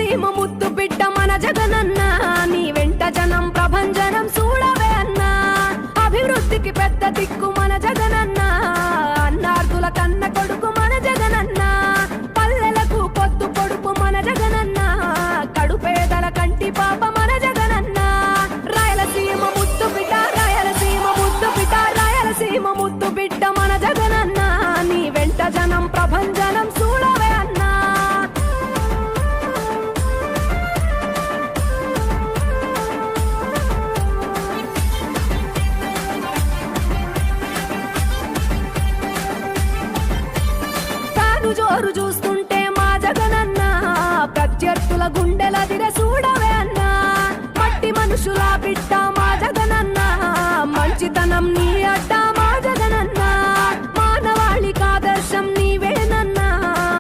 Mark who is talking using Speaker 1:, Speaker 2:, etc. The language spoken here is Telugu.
Speaker 1: రాయలసీమ ముద్దు బిడ్డ మన జగనన్న నీ వెంట జనం ప్రభంజనం చూడవే అన్నా అభివృద్ధికి పెద్ద దిక్కు మన జగనన్న అన్నార్థుల కన్న కొడుకు మన జగనన్న పల్లెలకు పొద్దు పొడుపు మన జగనన్న కడుపేదల కంటి పాప మన జగనన్న రాయలసీమ ముద్దు బిడ్డ రాయలసీమ ముద్దు బిడ్డ రాయలసీమ ముద్దు బిడ్డ మన జగనన్న నీ వెంట జనం ప్రభంజనం చూడవే అన్నా జోరు చూస్తుంటే మా జగనన్న ప్రత్యర్థుల గుండెల దిర చూడవే అన్నా మట్టి మనుషుల బిడ్డ